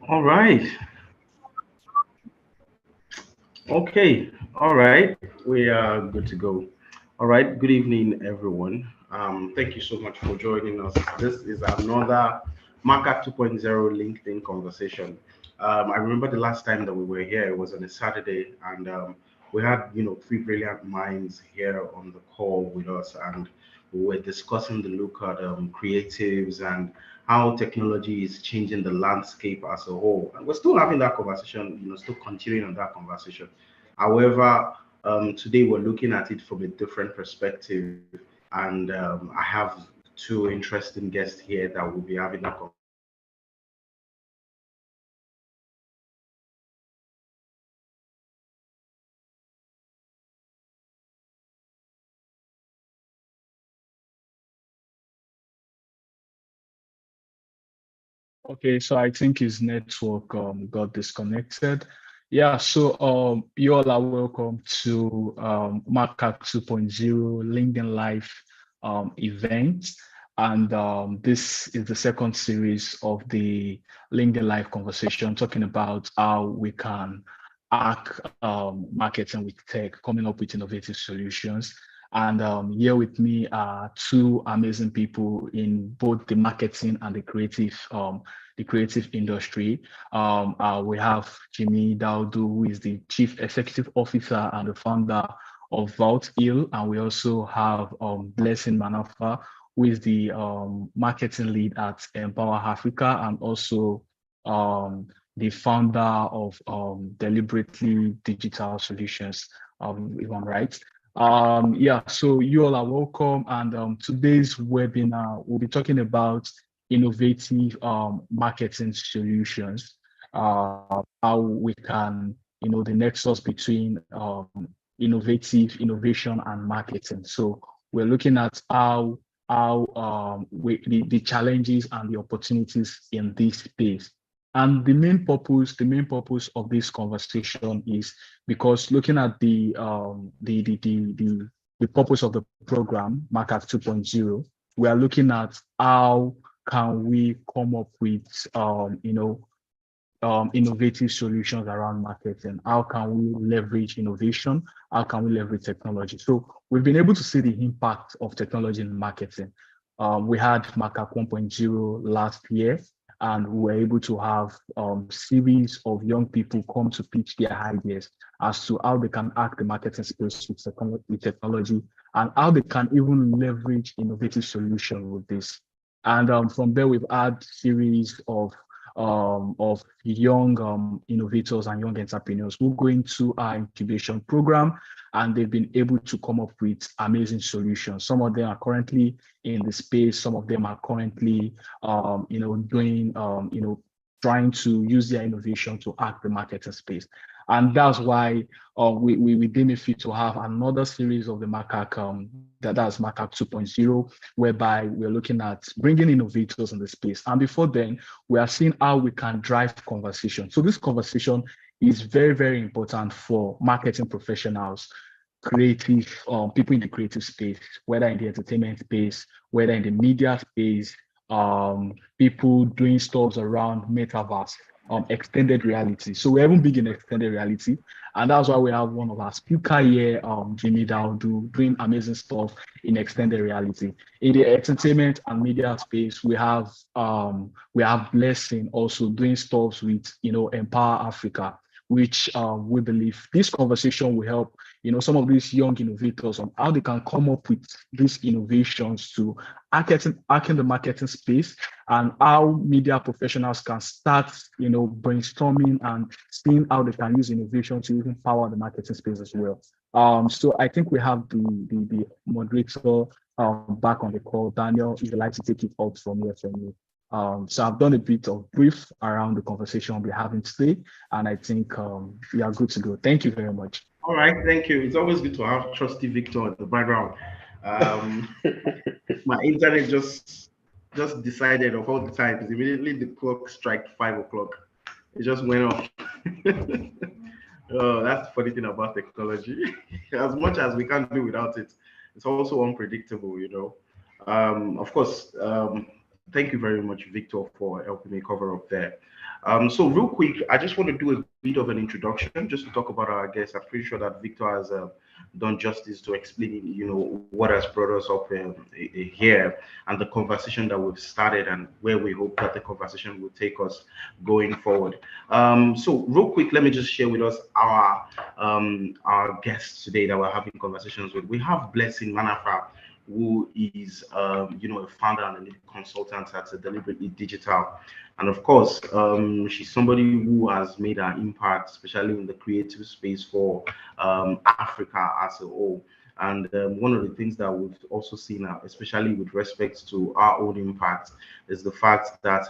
All right. Okay. All right. We are good to go. All right. Good evening, everyone. Thank you so much for joining us. This is another Markup 2.0 LinkedIn conversation. I remember the last time that we were here, it was on a Saturday, and we had, three brilliant minds here on the call with us, and we were discussing the look at creatives and how technology is changing the landscape as a whole. And we're still having that conversation, still continuing on that conversation. However, today we're looking at it from a different perspective, and I have two interesting guests here that will be having that conversation with us. So Okay, so I think his network got disconnected. Yeah, so you all are welcome to Markup 2.0 LinkedIn Live event. And this is the second series of the LinkedIn Live conversation talking about how we can hack marketing with tech, coming up with innovative solutions. And here with me are two amazing people in both the marketing and the creative industry. We have Jimmy Daudu, who is the Chief Executive Officer and the founder of Vault Hill. And we also have Blessing Manafa, who is the marketing lead at Empower Africa and also the founder of Deliberately Digital Solutions, if I'm right. Yeah, so you all are welcome. And today's webinar, we'll be talking about innovative marketing solutions, how we can, the nexus between innovation and marketing. So we're looking at the challenges and the opportunities in this space. And the main purpose of this conversation is because looking at the purpose of the program, Markup 2.0, we are looking at how can we come up with innovative solutions around marketing? How can we leverage innovation? How can we leverage technology? So we've been able to see the impact of technology in marketing. We had Markup 1.0 last year, and we were able to have series of young people come to pitch their ideas as to how they can hack the marketing space with technology and how they can even leverage innovative solution with this. And from there, we've had series of young innovators and young entrepreneurs who go into our incubation program, and they've been able to come up with amazing solutions. Some of them are currently in the space. Some of them are currently, doing, trying to use their innovation to hack the marketing space. And that's why we deem it fit to have another series of the Markup, that's Markup 2.0, whereby we're looking at bringing innovators in the space. And before then, we are seeing how we can drive conversation. So this conversation is very, very important for marketing professionals, creative people in the creative space, whether in the entertainment space, whether in the media space, people doing stuff around metaverse, extended reality. So we're even big in extended reality, and that's why we have one of our speaker here, Jimmy Daudu, doing amazing stuff in extended reality. In the entertainment and media space, we have Blessing also doing stuff with Empower Africa, which we believe this conversation will help some of these young innovators on how they can come up with these innovations to hacking the marketing space, and how media professionals can start brainstorming and seeing how they can use innovation to even power the marketing space as well. So I think we have the moderator back on the call. Daniel, if you'd like to take it out from here from you. So I've done a bit of brief around the conversation we're having today, and I think we are good to go. Thank you very much. all right, thank you. It's always good to have trusty Victor in the background. Um, my internet just decided of all the times. Immediately the clock struck 5 o'clock. It just went off. Oh, that's the funny thing about technology. As much as we can't do without it, it's also unpredictable. Of course, Thank you very much, Victor, for helping me cover up there. So real quick, I just want to do a bit of an introduction just to talk about our guest. I'm pretty sure that Victor has done justice to explaining, what has brought us up here and the conversation that we've started and where we hope that the conversation will take us going forward. So real quick, let me just share with us our guests today that we're having conversations with. We have Blessing Manafa, who is a founder and a lead consultant at Deliberately Digital. And of course, she's somebody who has made an impact, especially in the creative space for Africa as a whole. And one of the things that we've also seen, especially with respect to our own impact, is the fact that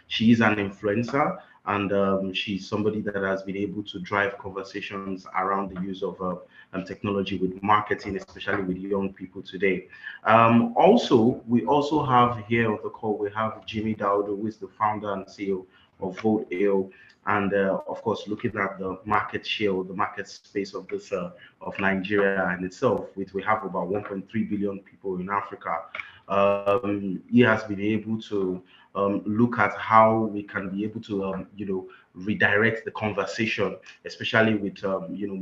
she is an influencer, and she's somebody that has been able to drive conversations around the use of technology with marketing, especially with young people today. Also, we also have here on the call, we have Jimmy Daudo, who is the founder and CEO of Vote AO, and of course, looking at the market share, or the market space of this of Nigeria in itself, which we have about 1.3 billion people in Africa. He has been able to look at how we can be able to, redirect the conversation, especially with,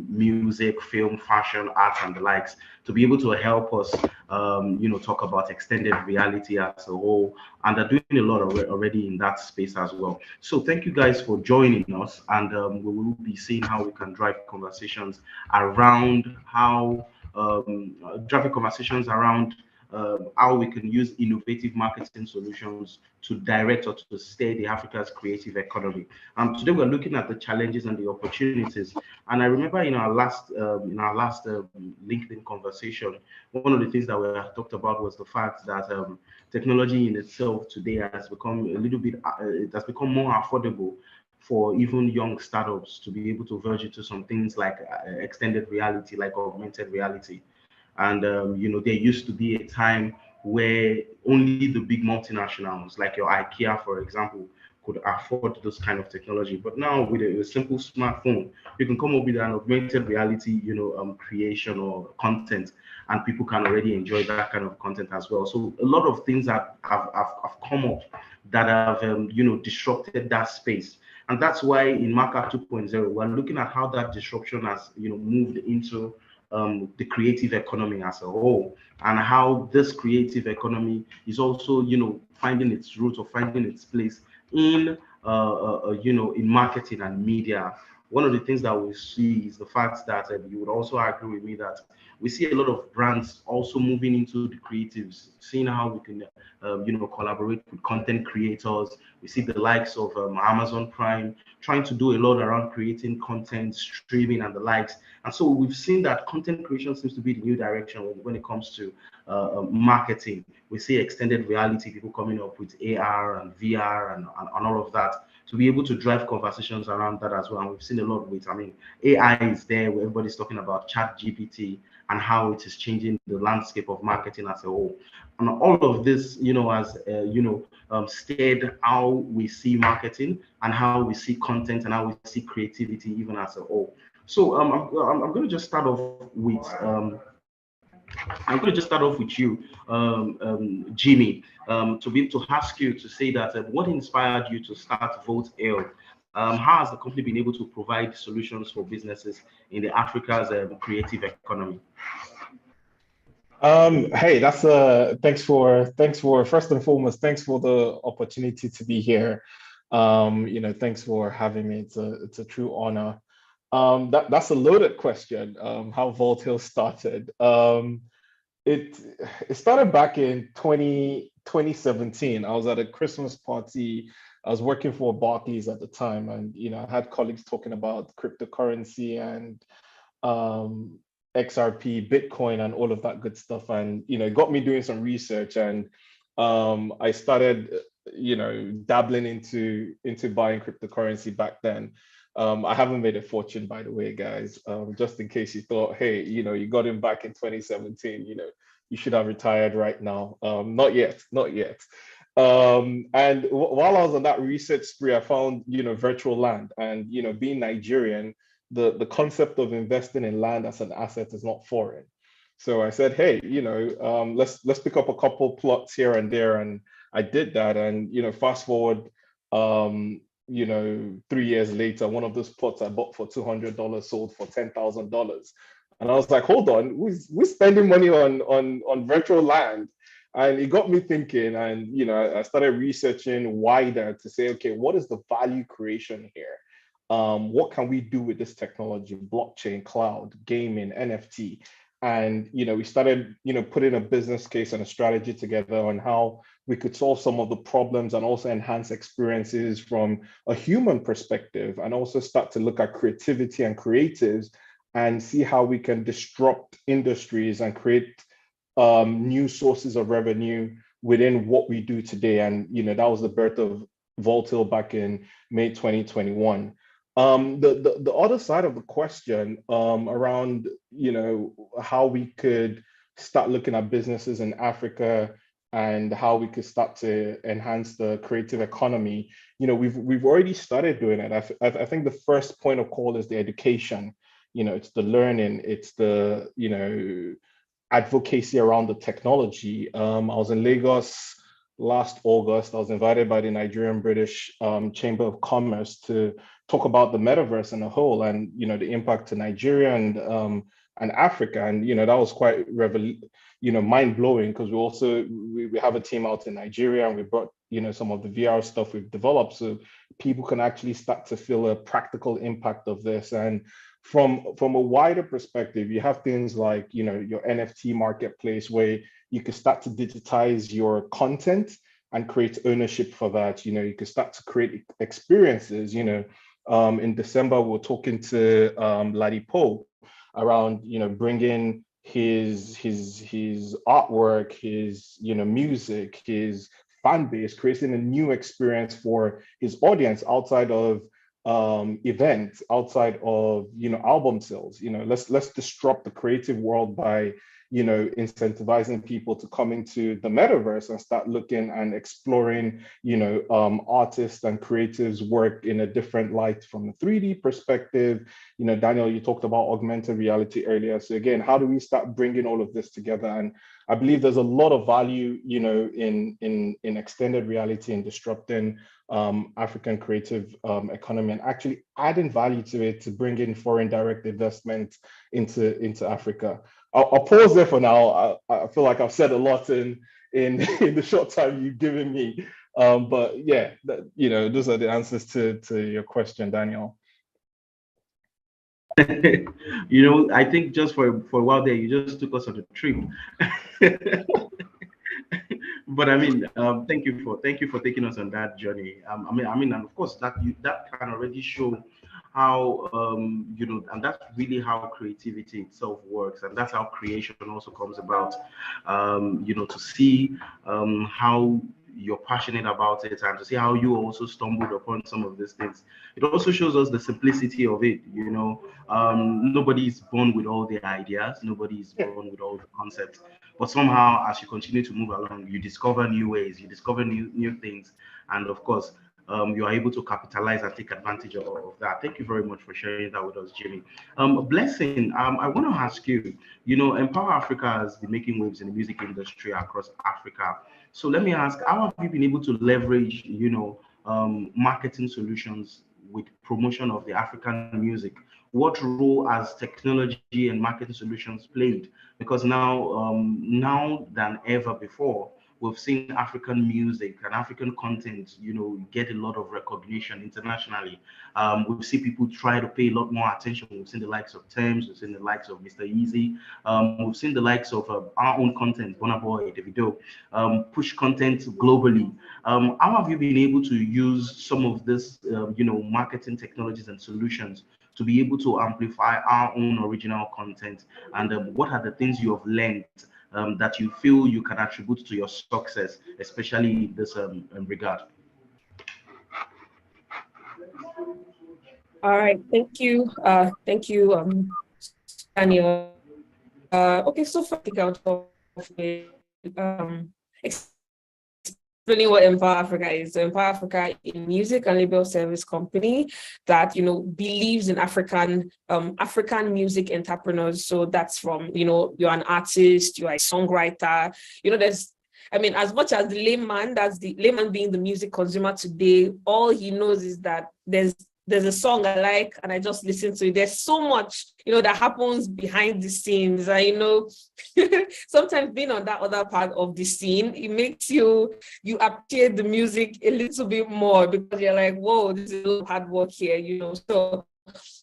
music, film, fashion, art, and the likes, to be able to help us, talk about extended reality as a whole. And they're doing a lot already in that space as well. So thank you guys for joining us, and we will be seeing how we can drive conversations around how we can use innovative marketing solutions to direct or to steer the Africa's creative economy. Today we're looking at the challenges and the opportunities. And I remember in our last LinkedIn conversation, one of the things that we talked about was the fact that technology in itself today has become a little bit, it has become more affordable for even young startups to be able to verge into some things like extended reality, like augmented reality. And there used to be a time where only the big multinationals, like your IKEA, for example, could afford this kind of technology. But now with a simple smartphone, you can come up with an augmented reality, creation or content, and people can already enjoy that kind of content as well. So a lot of things have come up that have, disrupted that space. And that's why in Markup 2.0, we're looking at how that disruption has, moved into the creative economy as a whole, and how this creative economy is also, finding its root or finding its place in, in marketing and media. One of the things that we see is the fact that you would also agree with me that we see a lot of brands also moving into the creatives, seeing how we can, collaborate with content creators. We see the likes of Amazon Prime trying to do a lot around creating content, streaming, and the likes. And so we've seen that content creation seems to be the new direction when it comes to marketing. We see extended reality, people coming up with AR and VR and all of that to be able to drive conversations around that as well. And we've seen a lot of it. I mean, AI is there where everybody's talking about Chat GPT and how it is changing the landscape of marketing as a whole. And all of this, has, steered how we see marketing and how we see content and how we see creativity even as a whole. So I'm going to just start off with you, Jimmy, to be able to ask you to say that what inspired you to start Vote AO? How has the company been able to provide solutions for businesses in the Africa's creative economy? Hey, that's thanks for first and foremost, thanks for the opportunity to be here. Thanks for having me. It's a true honor. That's a loaded question. How Voltaire started. It started back in 2017. I was at a Christmas party. I was working for Barclays at the time, and I had colleagues talking about cryptocurrency and XRP, Bitcoin, and all of that good stuff, and it got me doing some research, and I started dabbling into buying cryptocurrency back then. I haven't made a fortune, by the way, guys. Just in case you thought, hey, you got him back in 2017, you should have retired right now. Not yet, not yet. And while I was on that research spree, I found, virtual land, and, being Nigerian, the concept of investing in land as an asset is not foreign. So I said, hey, let's pick up a couple plots here and there, and I did that, and fast forward, 3 years later, one of those plots I bought for $200 sold for $10,000, and I was like, hold on, we're spending money on virtual land. And it got me thinking, and I started researching wider to say, okay, what is the value creation here? What can we do with this technology, blockchain, cloud, gaming, NFT? And we started putting a business case and a strategy together on how we could solve some of the problems and also enhance experiences from a human perspective, and also start to look at creativity and creatives and see how we can disrupt industries and create new sources of revenue within what we do today. And that was the birth of Voltil back in May 2021. The other side of the question around how we could start looking at businesses in Africa and how we could start to enhance the creative economy. We've already started doing it. I think the first point of call is the education. It's the learning, it's the advocacy around the technology. I was in Lagos last August. I was invited by the Nigerian British Chamber of Commerce to talk about the metaverse in a whole, and the impact to Nigeria and Africa. And that was quite mind blowing, because we have a team out in Nigeria, and we brought some of the VR stuff we've developed, so people can actually start to feel a practical impact of this. And from a wider perspective, you have things like your NFT marketplace, where you can start to digitize your content and create ownership for that. You can start to create experiences. In December, we're talking to Ladipo around bringing his artwork, his music, his fan base, creating a new experience for his audience outside of events, outside of album sales. Let's disrupt the creative world by incentivizing people to come into the metaverse and start looking and exploring artists and creatives work in a different light from a 3D perspective. Daniel, you talked about augmented reality earlier. So again, how do we start bringing all of this together? And I believe there's a lot of value in extended reality and disrupting African creative economy, and actually adding value to it to bring in foreign direct investment into Africa. I'll pause there for now. I feel like I've said a lot in the short time you've given me. But yeah, those are the answers to your question, Daniel. I think just for a while there, you just took us on a trip. But thank you for taking us on that journey. And of course that can already show how and that's really how creativity itself works, and that's how creation also comes about. To see how you're passionate about it, and to see how you also stumbled upon some of these things. It also shows us the simplicity of it. Nobody is born with all the ideas, nobody is born with all the concepts, but somehow as you continue to move along, you discover new ways, you discover new things, and of course you are able to capitalize and take advantage of that. Thank you very much for sharing that with us, Jimmy. Blessing, I want to ask you, Empower Africa has been making waves in the music industry across Africa. So let me ask, how have you been able to leverage, marketing solutions with promotion of the African music? What role has technology and marketing solutions played? Because now than ever before, we've seen African music and African content, get a lot of recognition internationally. We've seen people try to pay a lot more attention. We've seen the likes of Tems, we've seen the likes of Mr. Easy, we've seen the likes of our own content, Burna Boy, Davido, push content globally. How have you been able to use some of this, marketing technologies and solutions to be able to amplify our own original content? And what are the things you have learned that you feel you can attribute to your success, especially in this regard? All right, thank you, Daniel. Okay, so for explaining what Empower Africa is. So Empower Africa is a music and label service company that believes in African music entrepreneurs. So that's from you're an artist, you're a songwriter, I mean, as much as the layman, that's the layman being the music consumer today, all he knows is that there's a song I like and I just listen to it. There's so much, that happens behind the scenes. Sometimes being on that other part of the scene, it makes you appreciate the music a little bit more, because you're like, whoa, this is a lot of hard work here, So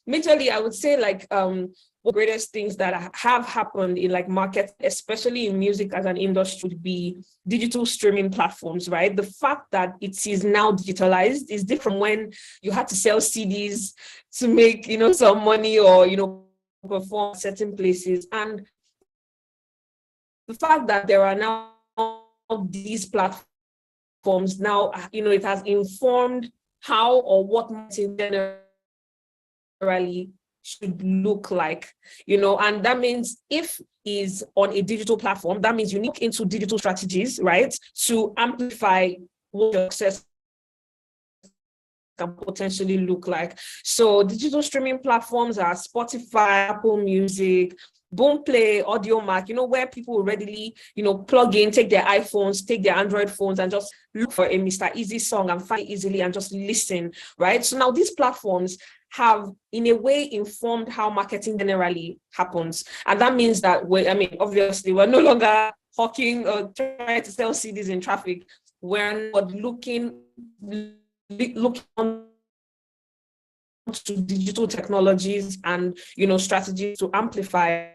majorly, I would say one of the greatest things that have happened in markets, especially in music as an industry, would be digital streaming platforms, right? The fact that it is now digitalized is different when you had to sell CDs to make, some money, or, perform certain places. And the fact that there are now these platforms now, it has informed how or what marketing generally should look like, and that means if is on a digital platform, that means you look into digital strategies, right, to amplify what your success can potentially look like. So digital streaming platforms are Spotify, Apple Music, Boomplay, Audiomack, where people readily, plug in, take their iPhones, take their Android phones, and just look for a Mr. Easy song and find it easily and just listen, right? So now these platforms have, in a way, informed how marketing generally happens. And that means that, obviously, we're no longer hawking or trying to sell CDs in traffic. We're not looking on to digital technologies and, strategies to amplify.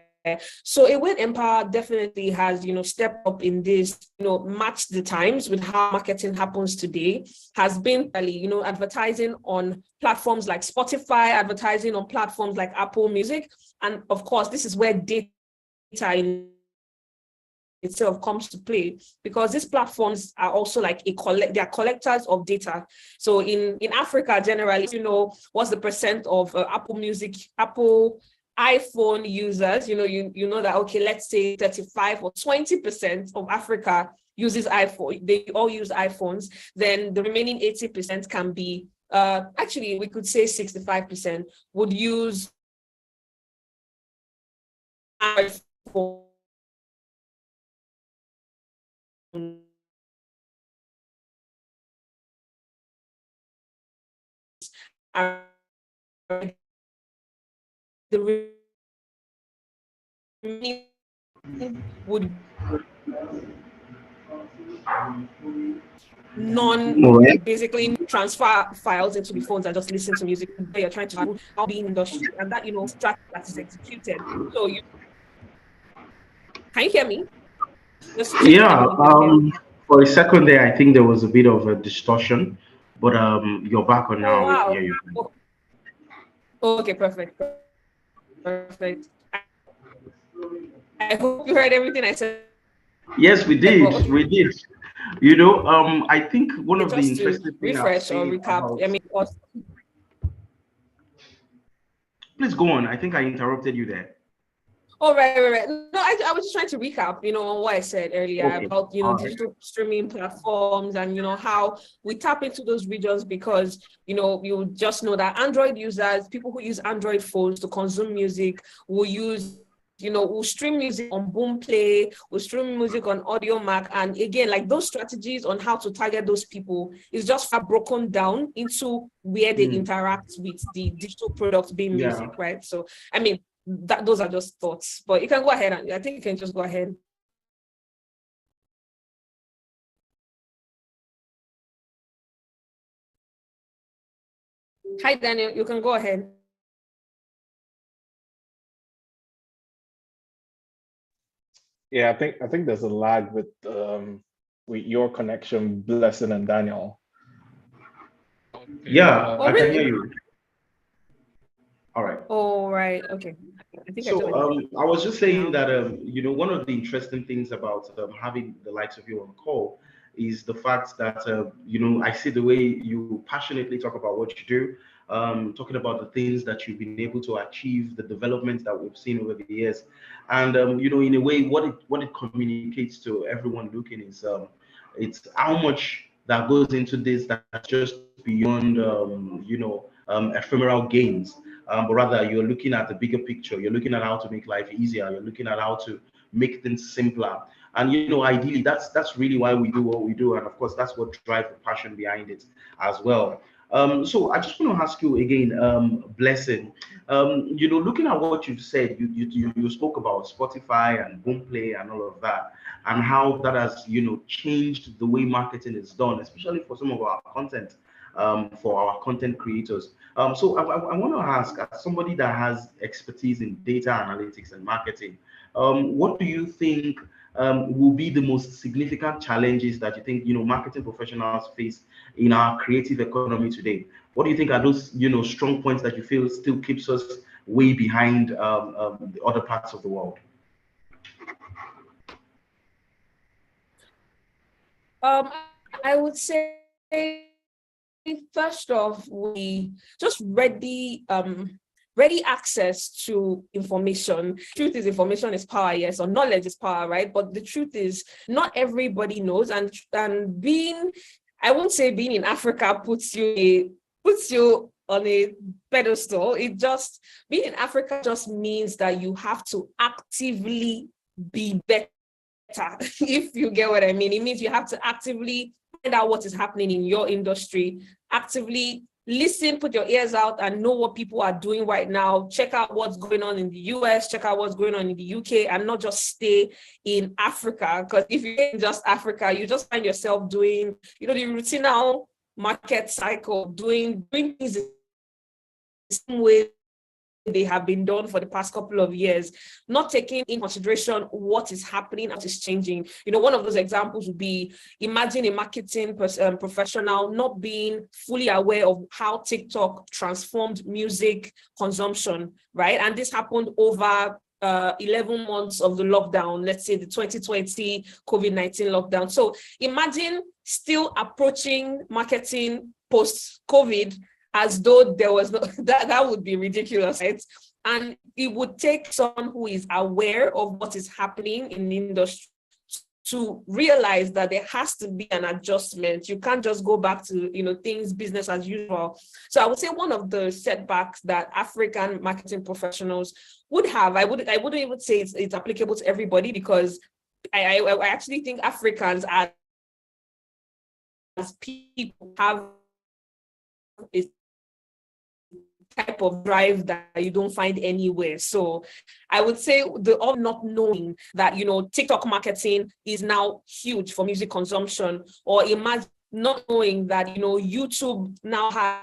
So a Win Empire definitely has, stepped up in this, match the times with how marketing happens today, has been, advertising on platforms like Spotify, advertising on platforms like Apple Music. And of course, this is where data in itself comes to play, because these platforms are also they are collectors of data. So in Africa, generally, what's the percent of Apple Music, Apple iPhone users, you know that, okay, let's say 35 or 20% of Africa uses iPhone, they all use iPhones, then the remaining 80% can be, actually, we could say 65% would use iPhone. The would basically transfer files into the phones and just listen to music. You're trying to be in industry, and that strategy that is executed. So can you hear me? Yeah. For a second there, I think there was a bit of a distortion, but you're back on now. Wow. Yeah, you. Okay, perfect. I hope you heard everything I said. Yes, we did. We did. I think one of the interesting things. Refresh or recap. Please go on. I think I interrupted you there. Oh, right. No, I was just trying to recap, on what I said earlier about, digital streaming platforms and, how we tap into those regions, because, you just know that Android users, people who use Android phones to consume music, will use, will stream music on Boomplay, will stream music on Audiomack. And again, those strategies on how to target those people is just broken down into where they interact with the digital product being music, right? So, those are just thoughts, but you can go ahead, and I think you can just go ahead. Hi, Daniel, you can go ahead. Yeah, I think there's a lag with your connection, Blessing and Daniel. Yeah, I can hear you. All right. Oh, right. Okay. I was just saying that one of the interesting things about having the likes of you on call is the fact that I see the way you passionately talk about what you do, talking about the things that you've been able to achieve, the developments that we've seen over the years, and in a way, what it communicates to everyone looking is it's how much that goes into this that's just beyond ephemeral gains. But rather you're looking at the bigger picture. You're looking at how to make life easier. You're looking at how to make things simpler. And ideally, that's really why we do what we do, and of course, that's what drives the passion behind it as well. So I just want to ask you again, Blessing. Looking at what you've said, you spoke about Spotify and Boomplay and all of that, and how that has changed the way marketing is done, especially for some of our content, for our content creators. So I want to ask, as somebody that has expertise in data analytics and marketing, what do you think will be the most significant challenges that you think marketing professionals face in our creative economy today? What do you think are those strong points that you feel still keeps us way behind the other parts of the world? I would say, first off, we just ready access to information. Truth is, information is power, yes, or knowledge is power, right? But the truth is, not everybody knows, and being, I won't say being in Africa puts you on a pedestal. It just, being in Africa just means that you have to actively be better. If you get what I mean, it means you have to actively find out what is happening in your industry, actively listen, put your ears out and know what people are doing right now. Check out what's going on in the US, check out what's going on in the UK, and not just stay in Africa. Because if you're in just Africa, you just find yourself doing, the routinal market cycle, doing things the same way they have been done for the past couple of years, not taking in consideration what is happening, what is changing. One of those examples would be, imagine a marketing professional not being fully aware of how TikTok transformed music consumption, right? And this happened over 11 months of the lockdown, let's say the 2020 COVID-19 lockdown. So imagine still approaching marketing post-COVID as though there was no, that would be ridiculous, right? And it would take someone who is aware of what is happening in the industry to realize that there has to be an adjustment. You can't just go back to things business as usual. So I would say one of the setbacks that African marketing professionals would have, I wouldn't even say it's applicable to everybody, because I actually think Africans as people have a type of drive that you don't find anywhere. So I would say the all not knowing that TikTok marketing is now huge for music consumption, or imagine not knowing that YouTube now has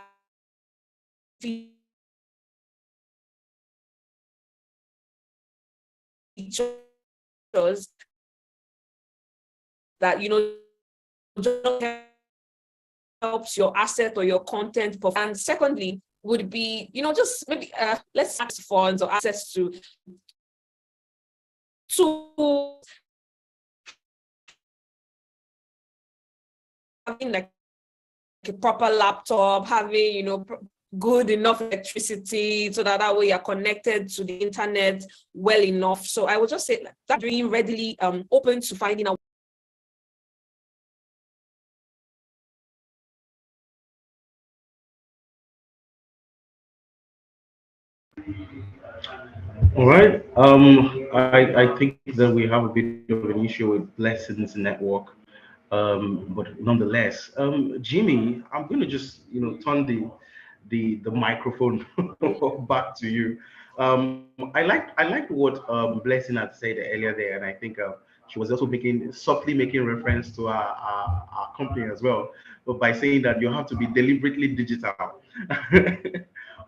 features that just helps your asset or your content. And secondly would be, just maybe let's ask funds or access to tools, having like a proper laptop, having, good enough electricity so that way you're connected to the internet well enough. So I would just say that being readily open to finding out. All right. I think that we have a bit of an issue with Blessing's network. But nonetheless, Jimmy, I'm going to just turn the microphone back to you. I liked what Blessing had said earlier there, and I think she was also softly making reference to our company as well, but by saying that you have to be deliberately digital.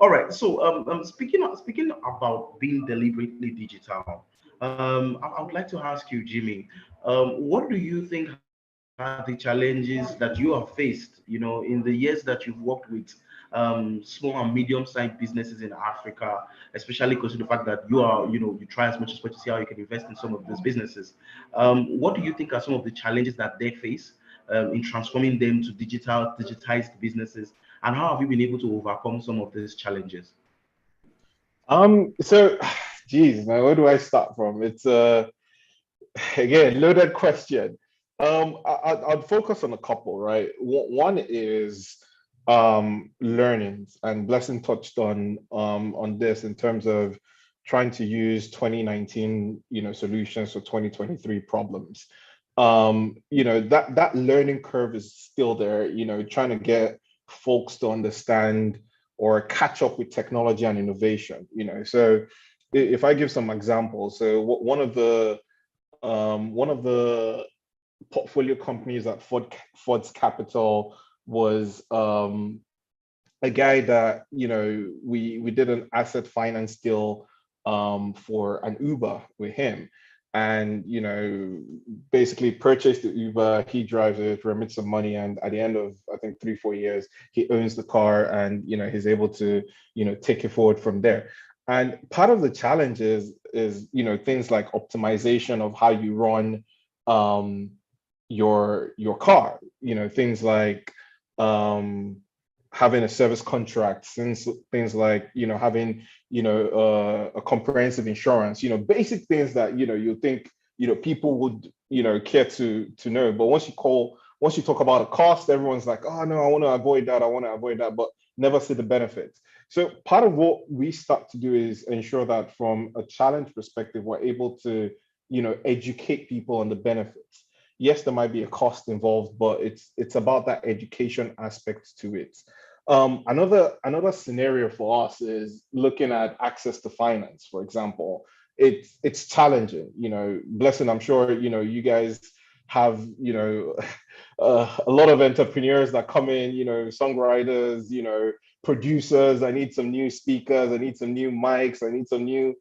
All right. So speaking about being deliberately digital, I would like to ask you, Jimmy, what do you think are the challenges that you have faced, in the years that you've worked with small and medium-sized businesses in Africa, especially because of the fact that you try as much as possible to see how you can invest in some of these businesses. What do you think are some of the challenges that they face in transforming them to digitized businesses, and how have you been able to overcome some of these challenges? So, geez, man, where do I start from? It's again, loaded question. I'd focus on a couple, right? One is learnings, and Blessing touched on this in terms of trying to use 2019, solutions for 2023 problems. That learning curve is still there, trying to get folks to understand or catch up with technology and innovation, So if I give some examples, so one of the portfolio companies at Ford's Capital was a guy that we did an asset finance deal for an Uber with him, and basically purchased the Uber. He drives it, remits some money, and at the end of I think 3-4 years, he owns the car, and he's able to take it forward from there. And part of the challenge is things like optimization of how you run your car, things like having a service contract, things like having a comprehensive insurance, basic things that you think people would care to know. But once you talk about a cost, everyone's like, oh no, I want to avoid that, but never see the benefits. So part of what we start to do is ensure that from a challenge perspective, we're able to educate people on the benefits. Yes, there might be a cost involved, but it's about that education aspect to it. Another scenario for us is looking at access to finance, for example. It's challenging, Blessing, I'm sure you guys have a lot of entrepreneurs that come in, songwriters, producers. I need some new speakers, I need some new mics, I need some new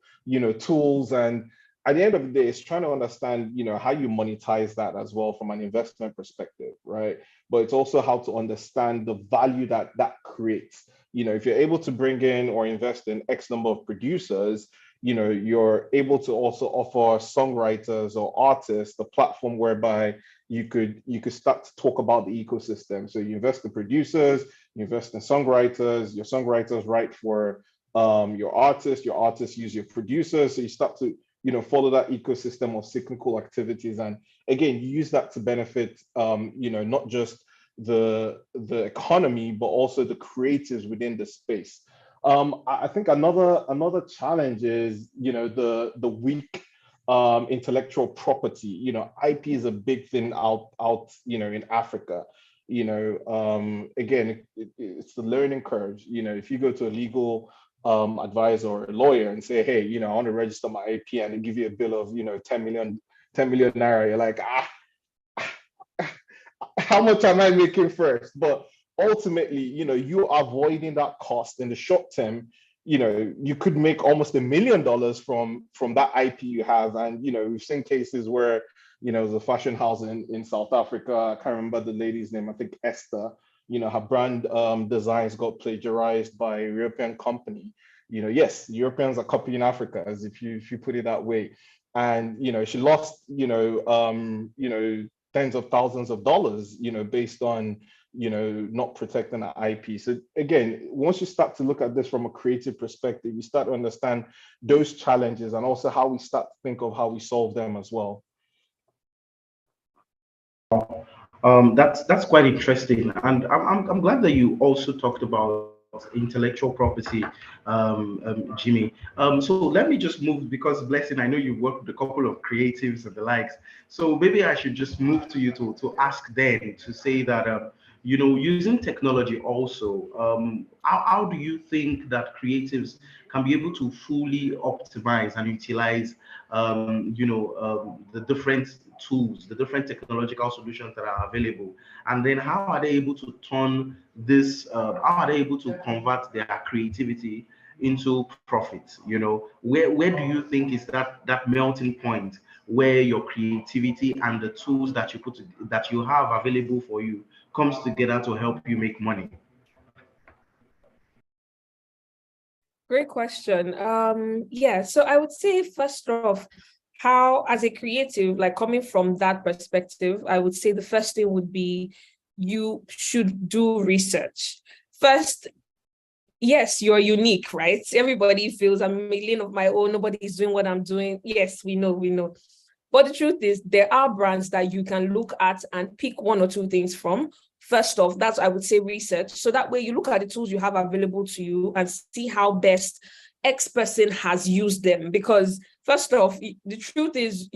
tools. And at the end of the day, it's trying to understand, how you monetize that as well from an investment perspective, right? But it's also how to understand the value that creates. If you're able to bring in or invest in X number of producers, you're able to also offer songwriters or artists a platform whereby you could start to talk about the ecosystem. So you invest in producers, you invest in songwriters, your songwriters write for your artists use your producers. So you start to follow that ecosystem of cyclical activities, and again, you use that to benefit not just the economy, but also the creatives within the space. I think another challenge is the weak intellectual property. IP is a big thing out in Africa. Again, it's the learning curve. If you go to a legal advisor or a lawyer and say, hey, I want to register my IP, and they give you a bill of 10 million naira, you're like, how much am I making first? But ultimately, you're avoiding that cost in the short term. You could make almost $1 million from that IP you have. And we've seen cases where there's a fashion house in South Africa, I can't remember the lady's name, I think Esther, her brand designs got plagiarized by a European company. Yes, Europeans are copying Africa, as if you put it that way. And she lost tens of thousands of dollars, based on not protecting her IP. So again, once you start to look at this from a creative perspective, you start to understand those challenges and also how we start to think of how we solve them as well. That's quite interesting, and I'm glad that you also talked about intellectual property, Jimmy. So let me just move, because Blessing, I know you've worked with a couple of creatives and the likes. So maybe I should just move to you to ask them to say that using technology also, how do you think that creatives can be able to fully optimize and utilize the different tools, the different technological solutions that are available, and then how are they able to turn this, how are they able to convert their creativity into profit? Where do you think is that melting point where your creativity and the tools that you have available for you comes together to help you make money? Great question. Yeah, so I would say first off, how, as a creative, like coming from that perspective, I would say the first thing would be you should do research. First, yes, you're unique, right? Everybody feels I'm a million of my own, nobody's doing what I'm doing. Yes, we know. But the truth is, there are brands that you can look at and pick one or two things from. First off, that's, I would say, research. So that way you look at the tools you have available to you and see how best X person has used them. Because first off, the truth is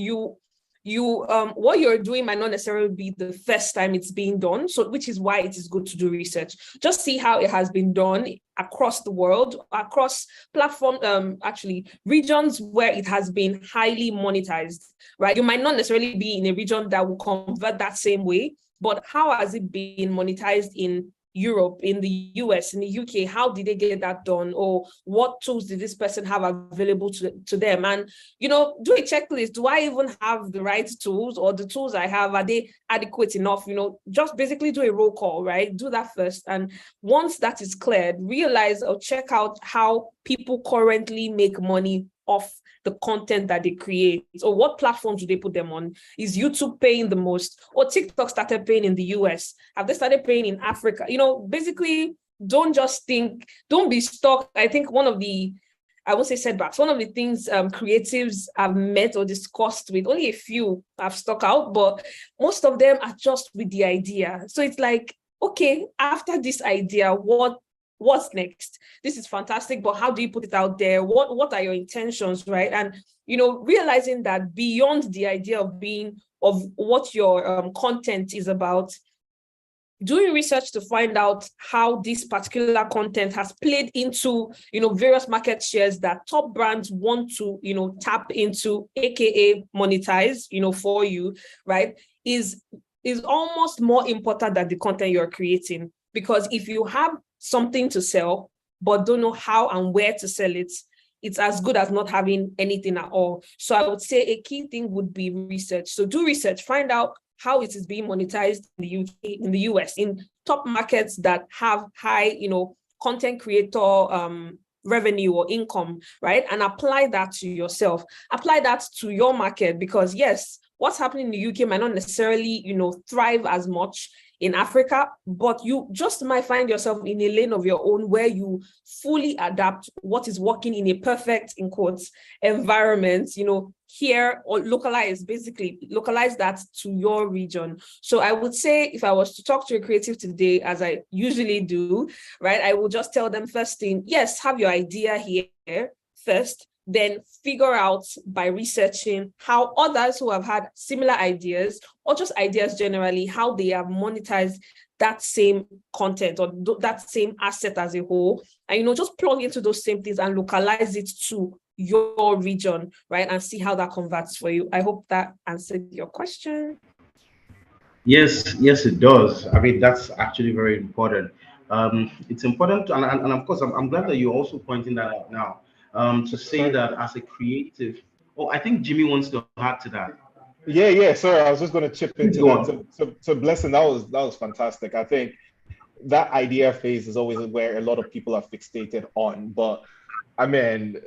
what you're doing might not necessarily be the first time it's being done. So, which is why it is good to do research. Just see how it has been done across the world, across platform, actually regions where it has been highly monetized, right? You might not necessarily be in a region that will convert that same way, but how has it been monetized in Europe, in the US, in the UK? How did they get that done? Or what tools did this person have available to them? And, do a checklist. Do I even have the right tools, or the tools I have, are they adequate enough? Just basically do a roll call, right? Do that first. And once that is cleared, realize or check out how people currently make money off the content that they create. So what platforms do they put them on? Is YouTube paying the most? Or TikTok started paying in the US? Have they started paying in Africa? Basically, don't be stuck. I think I won't say setbacks, one of the things creatives have met or discussed with, only a few have stuck out, but most of them are just with the idea. So it's like, okay, after this idea, what's next? This is fantastic, but how do you put it out there? What are your intentions, right? And realizing that beyond the idea of what your content is about, doing research to find out how this particular content has played into various market shares that top brands want to tap into, aka monetize for you, right, is almost more important than the content you're creating. Because if you have something to sell but don't know how and where to sell it, it's as good as not having anything at all. So I would say a key thing would be research. So do research, find out how it is being monetized in the UK, in the US, in top markets that have high content creator revenue or income, right? And apply that to yourself, apply that to your market. Because yes, what's happening in the UK might not necessarily thrive as much in Africa, but you just might find yourself in a lane of your own where you fully adapt what is working in a perfect, in quotes, environment, here, or localize that to your region. So I would say, if I was to talk to a creative today, as I usually do, right, I will just tell them first thing, yes, have your idea here first, then figure out by researching how others who have had similar ideas, or just ideas generally, how they have monetized that same content or that same asset as a whole, and just plug into those same things and localize it to your region, right, and see how that converts for you. I hope that answered your question. Yes, it does. I mean, that's actually very important. It's important, and of course, I'm glad that you're also pointing that out now. To say that as a creative, I think Jimmy wants to add to that. Yeah. Sorry, I was just going to chip into that. So Blessing, that was fantastic. I think that idea phase is always where a lot of people are fixated on. But I mean,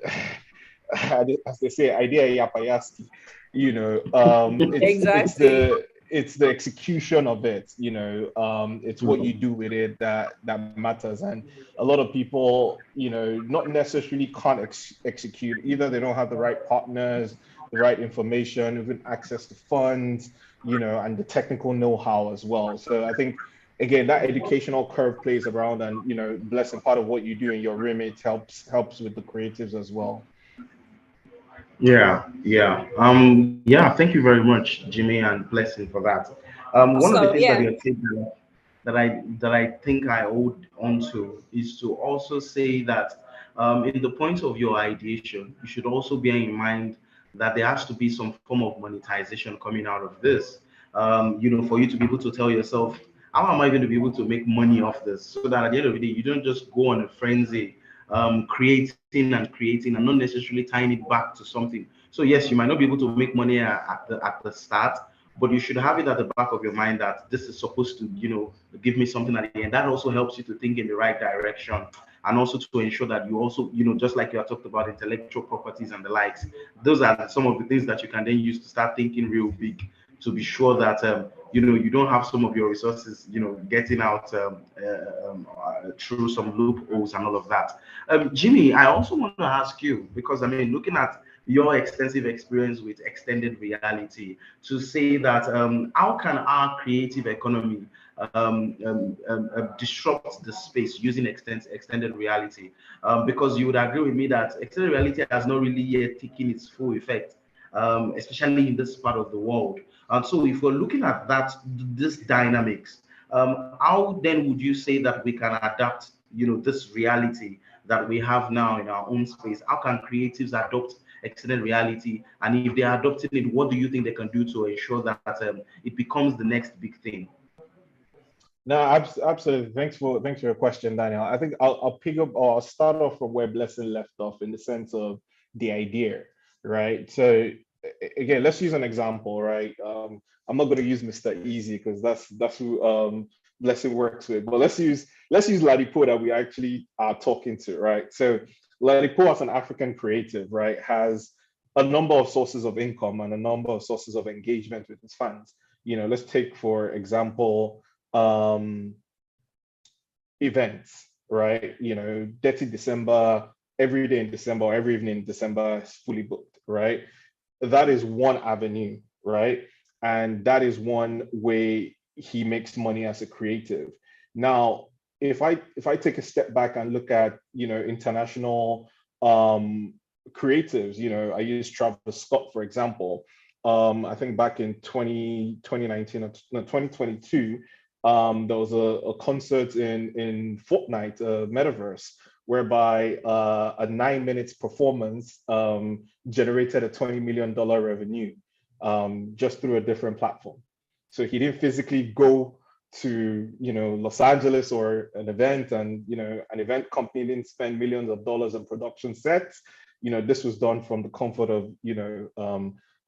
as they say, idea yapayaski. Exactly. It's the execution of it, it's what you do with it that matters. And a lot of people, not necessarily can't execute. Either they don't have the right partners, the right information, even access to funds, and the technical know-how as well. So I think, again, that educational curve plays around, and, Blessing, part of what you do in your remit helps with the creatives as well. Yeah. Thank you very much, Jimmy and Blessing, for that. One of the things that you're saying that I think I hold on to is to also say that in the point of your ideation, you should also bear in mind that there has to be some form of monetization coming out of this. For you to be able to tell yourself, how am I going to be able to make money off this? So that at the end of the day, you don't just go on a frenzy creating and not necessarily tying it back to something. So yes, you might not be able to make money at the start, but you should have it at the back of your mind that this is supposed to, give me something at the end. That also helps you to think in the right direction, and also to ensure that you also, just like you have talked about intellectual properties and the likes, those are some of the things that you can then use to start thinking real big, to be sure that you don't have some of your resources getting out through some loopholes and all of that. Jimmy, I also want to ask you, because I mean, looking at your extensive experience with extended reality, to say that how can our creative economy disrupt the space using extended reality, because you would agree with me that extended reality has not really yet taken its full effect, especially in this part of the world. And so if we're looking at that, this dynamics, how then would you say that we can adapt, this reality that we have now in our own space? How can creatives adopt extended reality? And if they are adopting it, what do you think they can do to ensure that it becomes the next big thing? No, absolutely. Thanks for your question, Daniel. I think I'll pick up or I'll start off from where Blessing left off in the sense of the idea, right? So again, let's use an example, right? I'm not going to use Mr. Easy because that's who Blessing works with, but let's use Ladipo that we actually are talking to, right? So Ladipo, as an African creative, right, has a number of sources of income and a number of sources of engagement with his fans. Let's take, for example, events, right? Dirty December, every day in December, or every evening in December is fully booked, right? That is one avenue, right? And that is one way he makes money as a creative. Now, if I take a step back and look at, international creatives, I use Travis Scott, for example. I think back in 2019 or 2022, there was a concert in Fortnite, Metaverse, whereby a 9 minutes performance generated a $20 million revenue just through a different platform. So he didn't physically go to Los Angeles or an event, and an event company didn't spend millions of dollars on production sets. This was done from the comfort of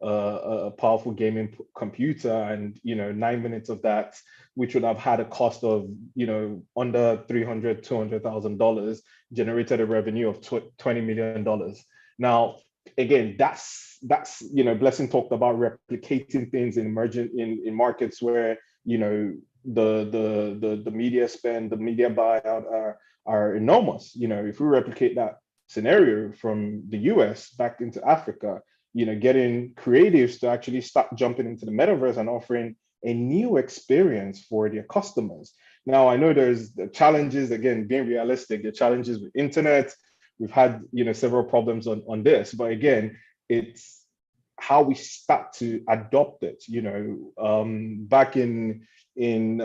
a powerful gaming computer, and 9 minutes of that, which would have had a cost of under $200,000, generated a revenue of $20 million. Now, again, that's Blessing talked about replicating things in emerging in markets where the media spend, the media buyout are enormous. If we replicate that scenario from the US back into Africa, getting creatives to actually start jumping into the metaverse and offering a new experience for their customers. Now, I know there's the challenges, again, being realistic, the challenges with internet. We've had, several problems on this, but again, it's how we start to adopt it. Back in the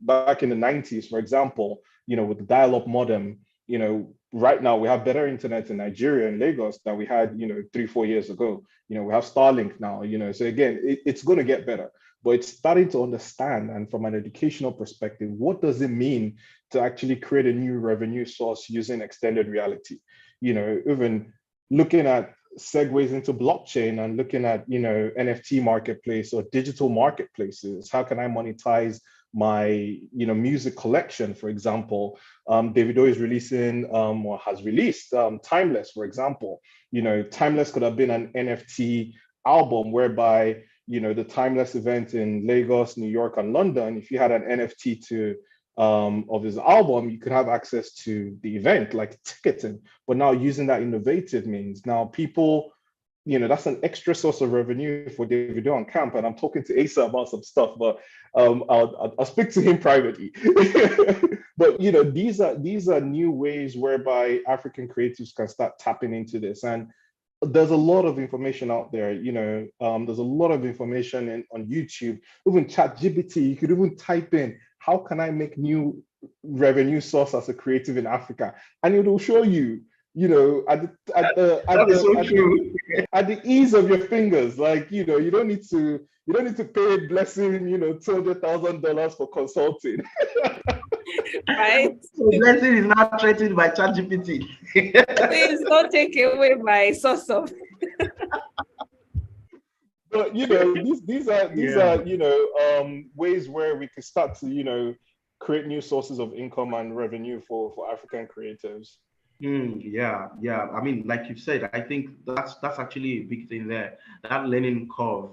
90s, for example, with the dial-up modem, right now we have better internet in Nigeria and Lagos than we had, 3-4 years ago. We have Starlink now, so again, it's going to get better, but it's starting to understand, and from an educational perspective, what does it mean to actually create a new revenue source using extended reality? Even looking at segues into blockchain and looking at, NFT marketplace or digital marketplaces. How can I monetize my, music collection, for example? Davido is releasing or has released Timeless, for example. Timeless could have been an NFT album whereby, the Timeless event in Lagos, New York, and London, if you had an NFT of his album, you could have access to the event, like ticketing. But now using that innovative means, now people, that's an extra source of revenue for Davido and Camp. And I'm talking to Asa about some stuff, but I'll speak to him privately. But these are new ways whereby African creatives can start tapping into this. And there's a lot of information out there. There's a lot of information on YouTube, even ChatGPT. You could even type in, how can I make new revenue source as a creative in Africa? And it will show you, at the ease of your fingers. Like, you don't need to pay Blessing, $200,000 for consulting. Right. So Blessing is now threatened by ChatGPT. Please don't take away my source of. But these are ways where we can start to create new sources of income and revenue for African creatives. Yeah. I mean, like you said, I think that's actually a big thing there. That learning curve.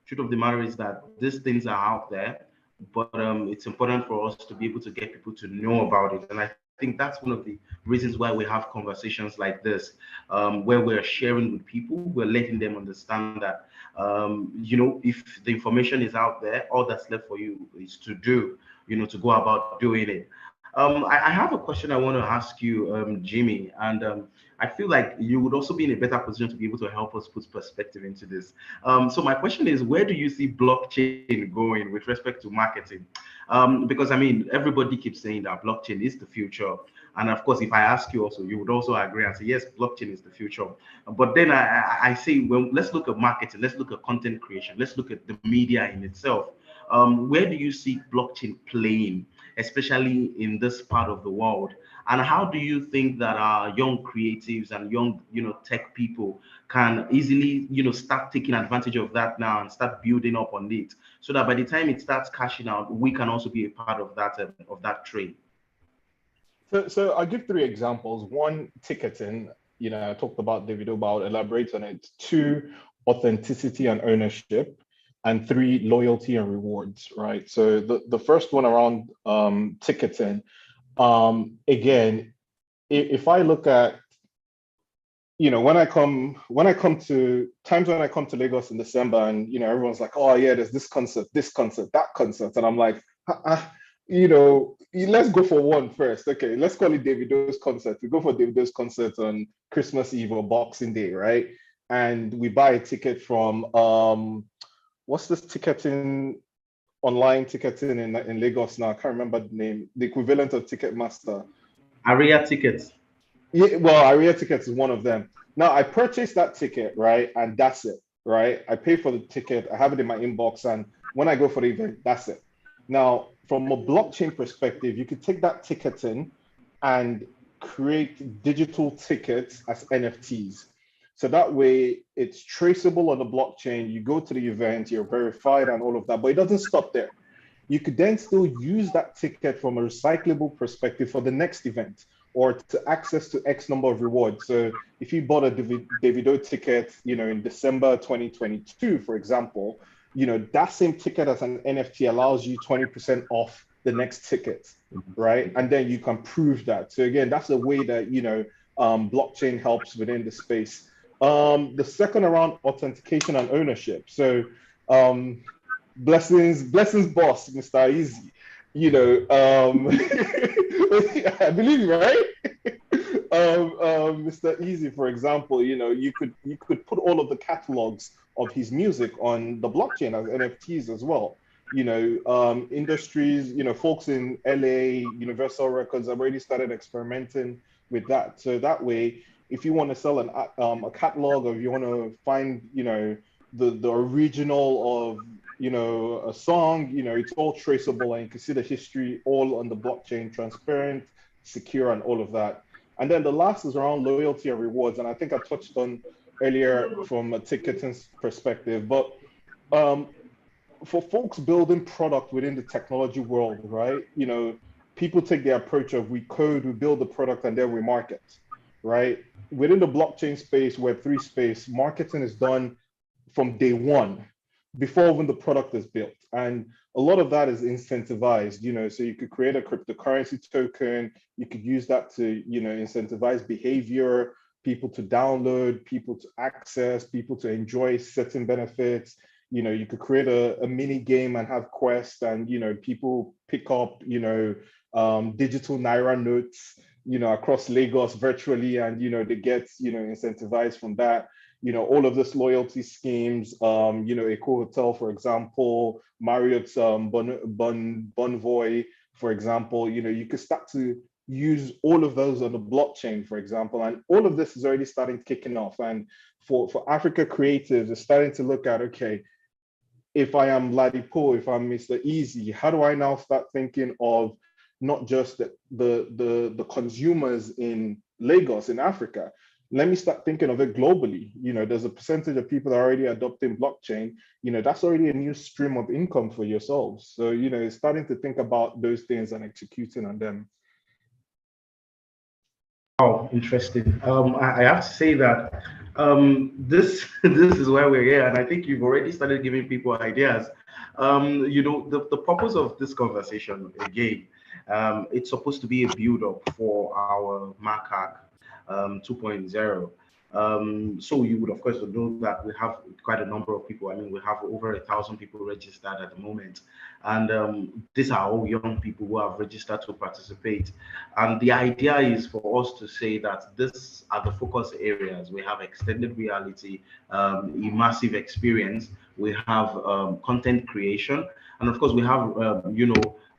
Truth of the matter is that these things are out there, but it's important for us to be able to get people to know about it. And I think that's one of the reasons why we have conversations like this, where we're sharing with people, we're letting them understand that You know, if the information is out there, all that's left for you is to do, you know, to go about doing it. I have a question I want to ask you, Jimmy, and I feel like you would also be in a better position to be able to help us put perspective into this. So my question is, where do you see blockchain going with respect to marketing? Because I mean, everybody keeps saying that blockchain is the future. And of course, if I ask you also, you would also agree and say, yes, blockchain is the future. But then I say, well, let's look at marketing, let's look at content creation, let's look at the media in itself. Where do you see blockchain playing, especially in this part of the world? And how do you think that our young creatives and young, you know, tech people can easily, you know, start taking advantage of that now and start building up on it, so that by the time it starts cashing out, we can also be a part of that trade? So I'll give three examples. One, ticketing. You know, I talked about Davido, but I'll elaborate on it. Two, authenticity and ownership. And three, loyalty and rewards, right? So the first one around ticketing, again, if I look at, you know, when I come to times when I come to Lagos in December, and you know, everyone's like, oh yeah, there's this concert, that concert, and I'm like, you know, let's go for one first. Okay, let's call it Davido's concert. We go for Davido's concert on Christmas Eve or Boxing Day, right? And we buy a ticket from what's this ticketing, online ticketing in Lagos now? I can't remember the name. The equivalent of Ticketmaster. Aria Tickets. Yeah, well, Aria Tickets is one of them. Now I purchased that ticket, right? And that's it, right? I pay for the ticket, I have it in my inbox, and when I go for the event, that's it. Now, from a blockchain perspective, you could take that ticketing and create digital tickets as NFTs. So that way it's traceable on the blockchain. You go to the event, you're verified and all of that, but it doesn't stop there. You could then still use that ticket from a recyclable perspective for the next event, or to access to X number of rewards. So if you bought a Davido ticket, you know, in December 2022, for example, you know, that same ticket as an NFT allows you 20% off the next ticket, right? And then you can prove that. So again, that's a way that, you know, blockchain helps within the space. The second around authentication and ownership. So blessings boss, Mr. Easy, you know, I believe you, right? Mr. Easy, for example, you know, you could put all of the catalogs of his music on the blockchain as NFTs as well. You know, industries, you know, folks in LA, Universal Records have already started experimenting with that. So that way, if you want to sell a catalog, or if you want to find, you know, the original of, you know, a song, you know, it's all traceable, and you can see the history all on the blockchain, transparent, secure, and all of that. And then the last is around loyalty and rewards. And I think I touched on earlier from a ticketing perspective, but for folks building product within the technology world, right? You know, people take the approach of we code, we build the product, and then we market, right? Within the blockchain space, Web3 space, marketing is done from day one, before even the product is built. And a lot of that is incentivized, you know, so you could create a cryptocurrency token, you could use that to, you know, incentivize behavior, people to download, people to access, people to enjoy certain benefits. You know, you could create a mini game and have quests, and, you know, people pick up, you know, digital Naira notes, you know, across Lagos virtually, and, you know, they get, you know, incentivized from that. You know, all of this loyalty schemes, you know, Eco Hotel, for example, Marriott's Bonvoy, for example, you know, you could start to use all of those on the blockchain, for example, and all of this is already starting kicking off. And for Africa creatives, it's starting to look at, okay, if I am Ladipo, if I'm Mr. Easy, how do I now start thinking of not just the consumers in Lagos, in Africa? Let me start thinking of it globally. You know, there's a percentage of people that are already adopting blockchain. You know, that's already a new stream of income for yourselves. So, you know, starting to think about those things and executing on them. Oh, interesting. I have to say that this this is why we're here, and I think you've already started giving people ideas. You know, the purpose of this conversation, again, it's supposed to be a build-up for our Macaque 2.0. So you would, of course, know that we have quite a number of people. I mean, we have over 1,000 people registered at the moment. And these are all young people who have registered to participate. And the idea is for us to say that these are the focus areas. We have extended reality, immersive experience, we have content creation, and of course, we have,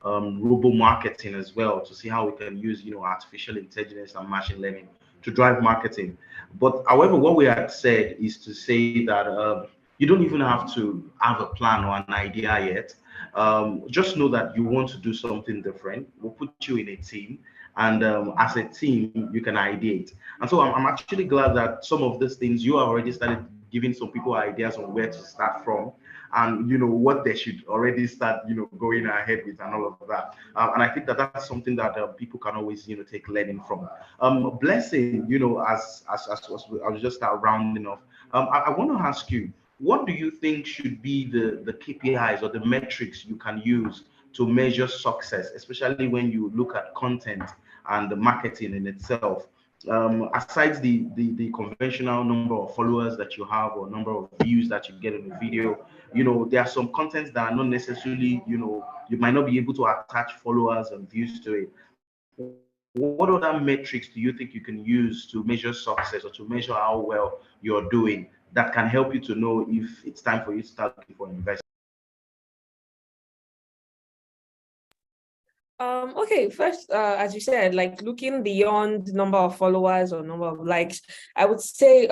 robo marketing as well, to see how we can use, artificial intelligence and machine learning to drive marketing. But however, what we had said is to say that you don't even have to have a plan or an idea yet. Just know that you want to do something different. We'll put you in a team, and as a team, you can ideate. And so I'm actually glad that some of these things you have already started giving some people ideas on where to start from, and what they should already start going ahead with, and all of that. And I think that that's something that people can always take learning from. Blessing, I was just rounding off. I want to ask you, what do you think should be the KPIs or the metrics you can use to measure success, especially when you look at content and the marketing in itself? Aside the conventional number of followers that you have or number of views that you get in a video, there are some contents that are not necessarily, you might not be able to attach followers and views to it. What other metrics do you think you can use to measure success or to measure how well you're doing that can help you to know if it's time for you to start looking for investment? Okay, first, as you said, like looking beyond number of followers or number of likes, I would say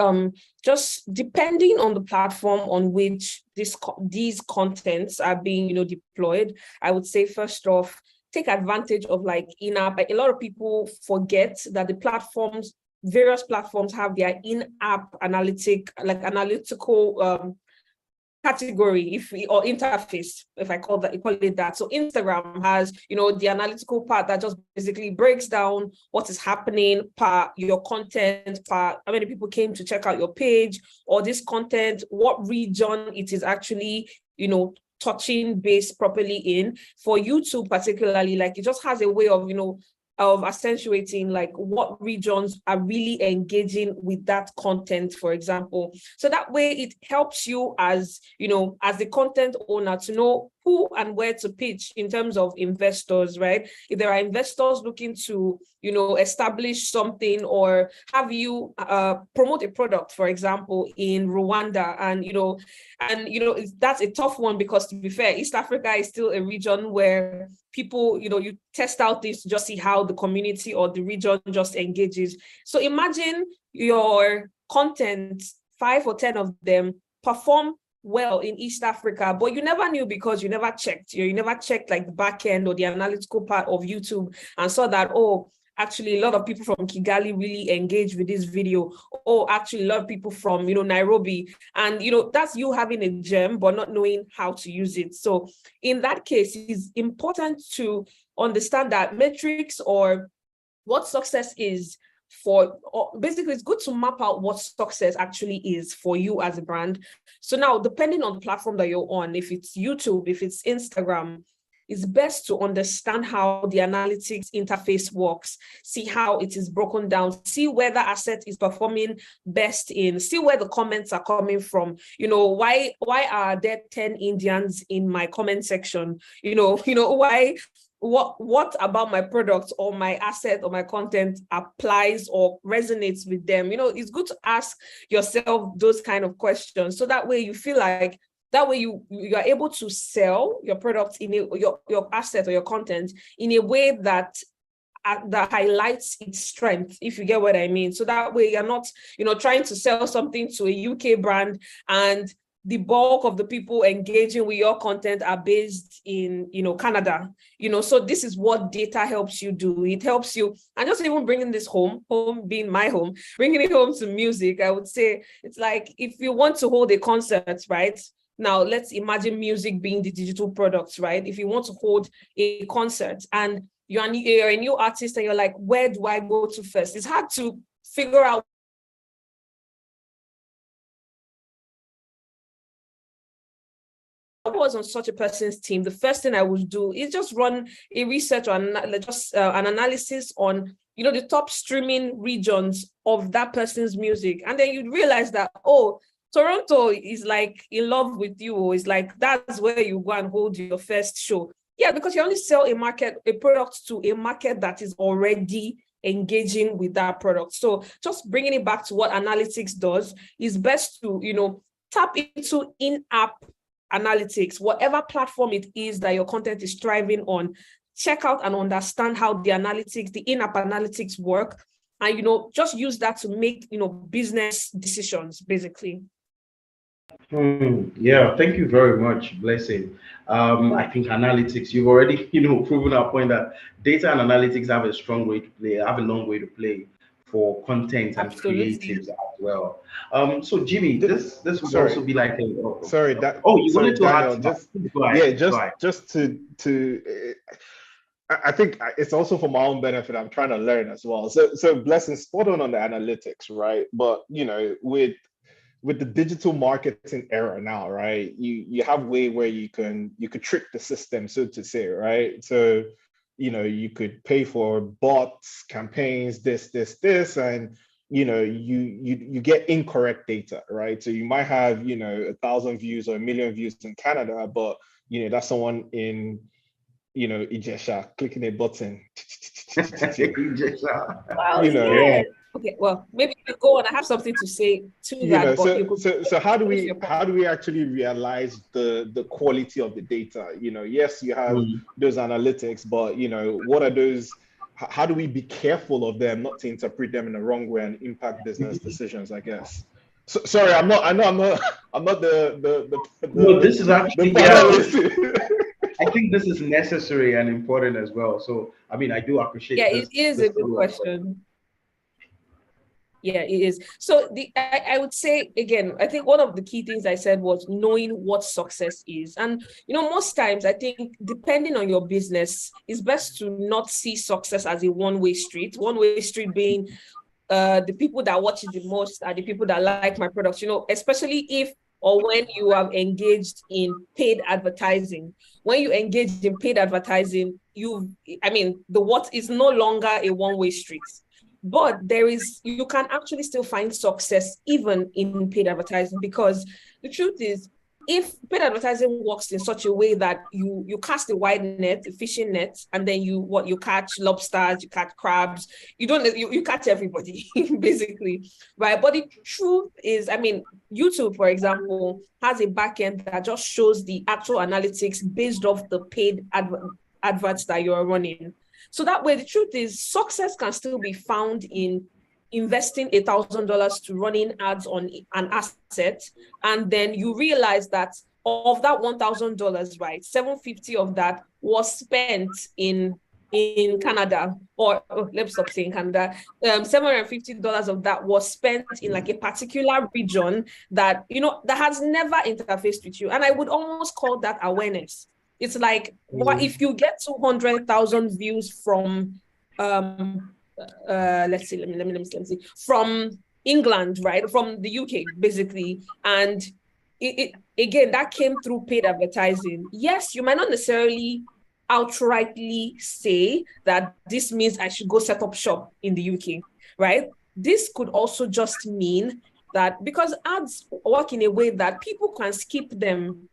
just depending on the platform on which these contents are being deployed, I would say first off, take advantage of like in-app. A lot of people forget that various platforms have their in-app analytical category or interface, if I call it that. So Instagram has the analytical part that just basically breaks down what is happening per your content, per how many people came to check out your page, or this content, what region it is actually touching base properly in. For YouTube particularly, like it just has a way of of accentuating like what regions are really engaging with that content, for example. So that way it helps you as as the content owner to know who and where to pitch in terms of investors, right? If there are investors looking to establish something or have you promote a product, for example, in Rwanda, and that's a tough one, because to be fair, East Africa is still a region where people, you test out things to just see how the community or the region just engages. So imagine your content, 5 or 10 of them perform well in East Africa, but you never knew because you never checked. You never checked like the back end or the analytical part of YouTube and saw that, oh, actually a lot of people from Kigali really engage with this video. Oh, actually a lot of people from Nairobi, and that's you having a gem but not knowing how to use it. So in that case, it's important to understand that metrics or what success is basically it's good to map out what success actually is for you as a brand. So now, depending on the platform that you're on, if it's YouTube, if it's Instagram, it's best to understand how the analytics interface works, see how it is broken down, see where the asset is performing best in, see where the comments are coming from. Why are there 10 Indians in my comment section? Why? What about my product or my asset or my content applies or resonates with them? It's good to ask yourself those kind of questions, so that way you feel like you are able to sell your product your asset or your content in a way that highlights its strength, if you get what I mean. So that way you're not trying to sell something to a UK brand and the bulk of the people engaging with your content are based in Canada. So this is what data helps you do. It helps you, and just even bringing this home being my home, bringing it home to music, I would say it's like if you want to hold a concert, right? Now let's imagine music being the digital product, right? If you want to hold a concert and you're a new artist and you're like, where do I go to first? It's hard to figure out I was on such a person's team. The first thing I would do is just run a research or an analysis on the top streaming regions of that person's music. And then you'd realize that, oh, Toronto is like in love with you. It's like, that's where you go and hold your first show. Yeah, because you only sell a product to a market that is already engaging with that product. So just bringing it back to what analytics does, is best to, tap into in-app analytics, whatever platform it is that your content is thriving on. Check out and understand how the in-app analytics work, and just use that to make business decisions, basically. Yeah, thank you very much, Blessing. I think analytics, you've already proven our point that data and analytics have a strong way to play, have a long way to play for content and Absolutely. creatives as well. So Jimmy, this would Sorry. also be like Sorry, wanted to Daniel, add go ahead. just to I think it's also for my own benefit. I'm trying to learn as well. So Blessing, spot on the analytics, right? But with the digital marketing era now, right? You have way where you could trick the system, so to say, right? So you could pay for bots, campaigns, this, and you get incorrect data, right? So you might have 1,000 views or 1 million views in Canada, but that's someone in Ijesha clicking a button. Wow, yeah. Okay, well, maybe you go on. I have something to say to that. So how do we actually realize the quality of the data? Yes, you have those analytics, but what are those? How do we be careful of them, not to interpret them in the wrong way and impact business decisions, I guess? So, sorry, I'm not the No, this is actually I think this is necessary and important as well. So I mean, I do appreciate. Yeah, it is a good question. Yeah, it is. So I would say, again, I think one of the key things I said was knowing what success is. And, most times I think depending on your business, it's best to not see success as a one-way street being the people that watch it the most are the people that like my products, especially if or when you have engaged in paid advertising. When you engage in paid advertising, the what is no longer a one-way street. But you can actually still find success even in paid advertising, because the truth is, if paid advertising works in such a way that you cast a wide net, a fishing net, and then you catch lobsters, you catch crabs, you catch everybody basically, right? But the truth is, YouTube, for example, has a backend that just shows the actual analytics based off the paid adverts that you're running. So that way, the truth is, success can still be found in investing $1,000 to running ads on an asset, and then you realize that of that $1,000, right, $750 of that was spent in Canada, or let's stop saying Canada. $750 of that was spent in like a particular region that that has never interfaced with you, and I would almost call that awareness. It's like, what if you get 200,000 views from let's see, from England, right? From the UK, basically. And it again, that came through paid advertising. Yes, you might not necessarily outrightly say that this means I should go set up shop in the UK, right? This could also just mean that because ads work in a way that people can skip them.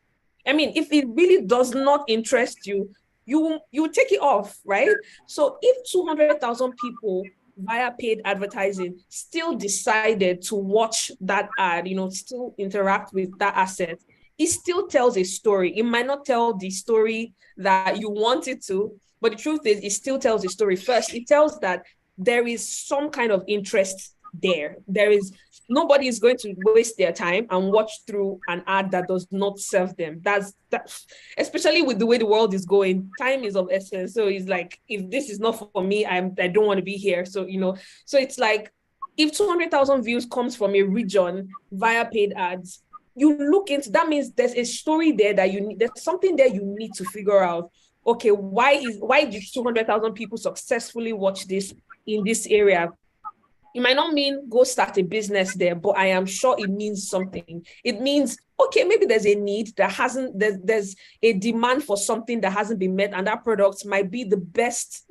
If it really does not interest you, you take it off, right? So if 200,000 people via paid advertising still decided to watch that ad, still interact with that asset, it still tells a story. It might not tell the story that you want it to, but the truth is, it still tells a story. First, it tells that there is some kind of interest there. Nobody is going to waste their time and watch through an ad that does not serve them. That, especially with the way the world is going, time is of essence. So it's like, if this is not for me, I don't want to be here. So, so it's like, if 200,000 views comes from a region via paid ads, you look into, that means there's a story there that there's something there you need to figure out. Okay, why did 200,000 people successfully watch this in this area? It might not mean go start a business there, but I am sure it means something. It means, okay, maybe there's a need that hasn't, there's a demand for something that hasn't been met, and that product might be the best,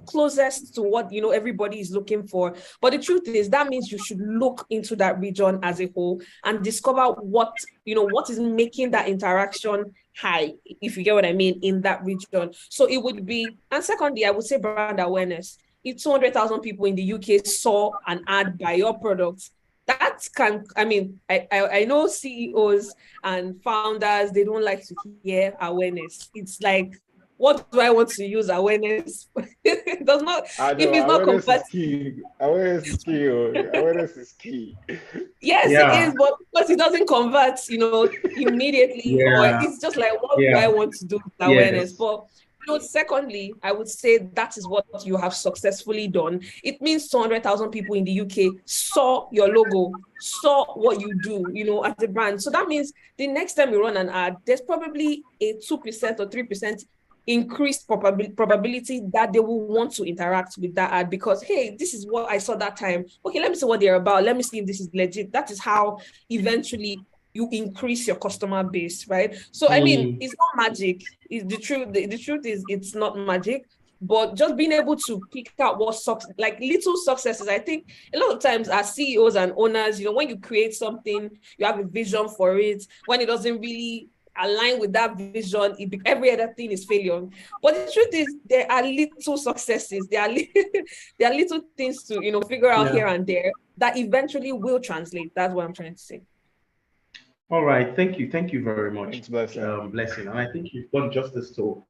closest to what, you know, everybody is looking for. But the truth is, that means you should look into that region as a whole and discover what, you know, what is making that interaction high, if you get what I mean, in that region. So it would be, and secondly, I would say brand awareness. If 200,000 people in the UK saw an ad by your product, that can, I mean, I know CEOs and founders, they don't like to hear awareness. It's like, what do I want to use awareness? It does not, I if know it's not awareness is converting. key. Awareness is key. Awareness is key. Yes, it Yeah, is, but because it doesn't convert, you know, immediately, or yeah, it's just like, what do I yeah, want to do with awareness? yes. But you know, secondly, I would say that is what you have successfully done. It means 200,000 people in the UK saw your logo, saw what you do, you know, as a brand. So that means the next time you run an ad, there's probably a 2% or 3% increased probability that they will want to interact with that ad because, hey, this is what I saw that time. Okay, let me see what they're about. Let me see if this is legit. That is how eventually you increase your customer base, right? So, I mean, Mm, it's not magic. It's the truth. The truth is it's not magic, but just being able to pick out what like little successes. I think a lot of times as CEOs and owners, you know, when you create something, you have a vision for it. When it doesn't really align with that vision, every other thing is failure. But the truth is, there are little successes. There are there are little things to, you know, figure out yeah. here and there that eventually will translate. That's what I'm trying to say. All right. Thank you. Thank you very much, Thanks, Blessing. Blessing. And I think you've done justice to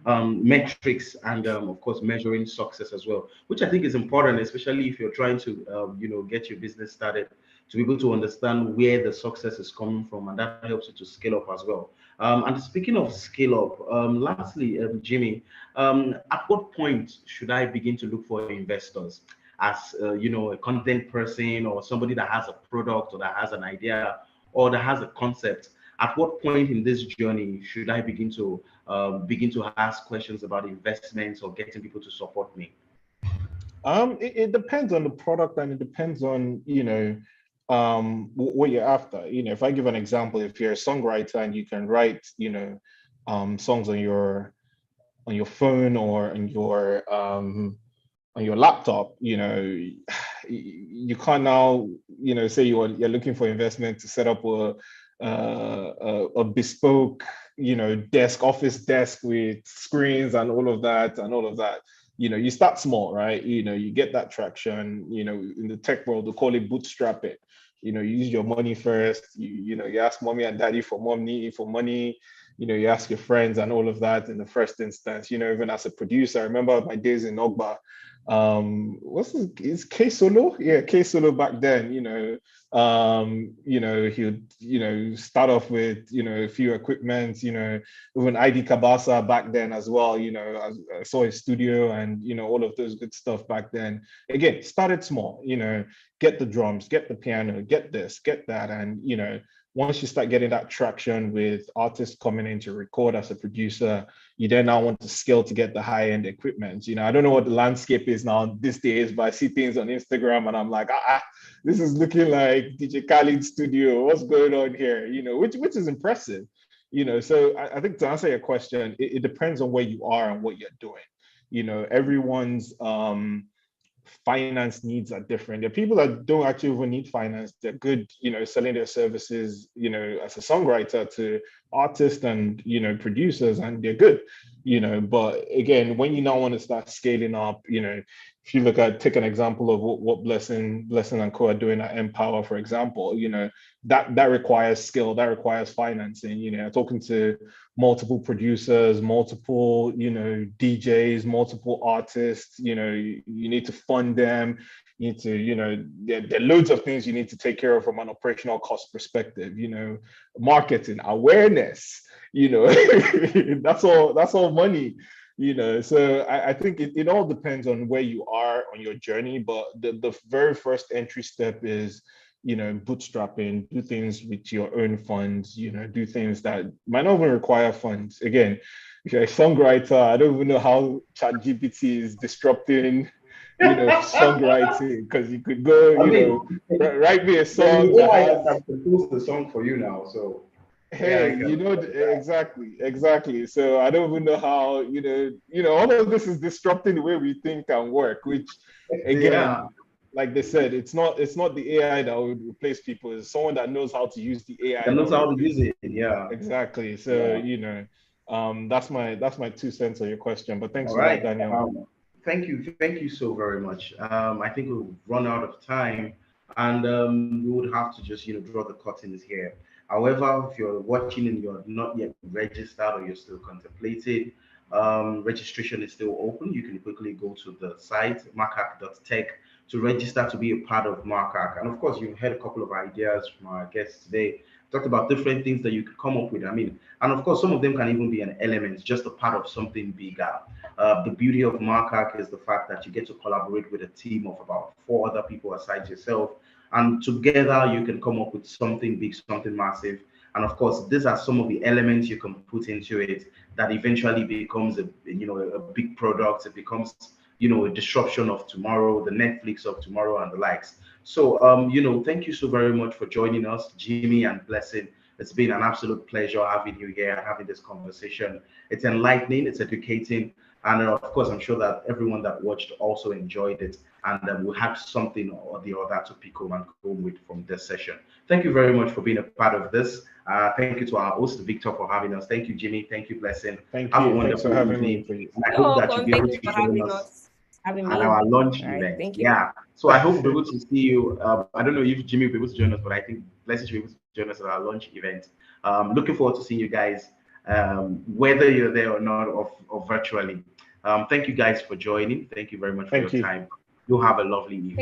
metrics and, of course, measuring success as well, which I think is important, especially if you're trying to, get your business started, to be able to understand where the success is coming from, and that helps you to scale up as well. And speaking of scale up, lastly, Jimmy, at what point should I begin to look for investors? As a content person or somebody that has a product or that has an idea or that has a concept, at what point in this journey should I begin to ask questions about investments or getting people to support me? It depends on the product and it depends on, what you're after. If I give an example, if you're a songwriter and you can write, songs on your phone or on your laptop, you can't now, say you're looking for investment to set up a bespoke, office desk with screens and all of that you start small, right? You get that traction, in the tech world, they call it bootstrapping. You use your money first, you ask mommy and daddy for money, you ask your friends and all of that in the first instance, even as a producer. I remember my days in Ogba. What's his, is K Solo? Yeah, K Solo back then, he would, start off with, a few equipment, even ID Kabasa back then as well, I saw his studio and, all of those good stuff back then. Again, started small, get the drums, get the piano, get this, get that. And, once you start getting that traction with artists coming in to record as a producer, you then now want to scale to get the high-end equipment. I don't know what the landscape is now these days, but I see things on Instagram and I'm like, this is looking like DJ Khaled's studio. What's going on here? Which is impressive. So I think to answer your question, it depends on where you are and what you're doing. Everyone's finance needs are different. There are people that don't actually even need finance. They're good, selling their services, as a songwriter to artists and, producers, and they're good, but again, when you now want to start scaling up, if you take an example of what Blessing and Co are doing at Empower, for example, that requires skill, that requires financing. Talking to multiple producers, multiple, DJs, multiple artists, you need to fund them. You need to, there are loads of things you need to take care of from an operational cost perspective, marketing, awareness, that's all money. So I think it all depends on where you are on your journey, but the very first entry step is, bootstrapping, do things with your own funds, do things that might not even require funds. Again, if you're a songwriter, I don't even know how ChatGPT is disrupting songwriting, because you could go, write me a song that I has, can compose the song for you now. So hey, exactly. So I don't even know how, all of this is disrupting the way we think and work, which again, like they said, it's not the AI that would replace people. It's someone that knows how to use the AI. That knows how to use it. Yeah. Exactly. So, that's my 2 cents on your question. But thanks for that, Daniel. Thank you so very much. I think we've run out of time, and we would have to just draw the curtains here. However, if you're watching and you're not yet registered or you're still contemplating, registration is still open. You can quickly go to the site markhack.tech to register to be a part of Markhack. And of course, you've heard a couple of ideas from our guests today. Talked about different things that you could come up with. I mean, and of course, some of them can even be an element, just a part of something bigger. The beauty of Markhack is the fact that you get to collaborate with a team of about 4 other people aside yourself, and together you can come up with something big, something massive. And of course, these are some of the elements you can put into it that eventually becomes a big product. It becomes a disruption of tomorrow, the Netflix of tomorrow, and the likes. So thank you so very much for joining us, Jimmy and Blessing. It's been an absolute pleasure having you here and having this conversation. It's enlightening, it's educating, and of course, I'm sure that everyone that watched also enjoyed it, and we had something or the other to pick home and go with from this session. Thank you very much for being a part of this. Thank you to our host, Victor, for having us. Thank you, Jimmy. Thank you, Blessing. Thank you. Thanks for having me. I hope that you'll be able to join us at our launch event. Thank you. Yeah. So I hope we'll be able to see you. I don't know if Jimmy will be able to join us, but I think Blessing should be able to join us at our launch event. Looking forward to seeing you guys, whether you're there or not, or virtually. Thank you guys for joining. Thank you very much for your time. You'll have a lovely evening.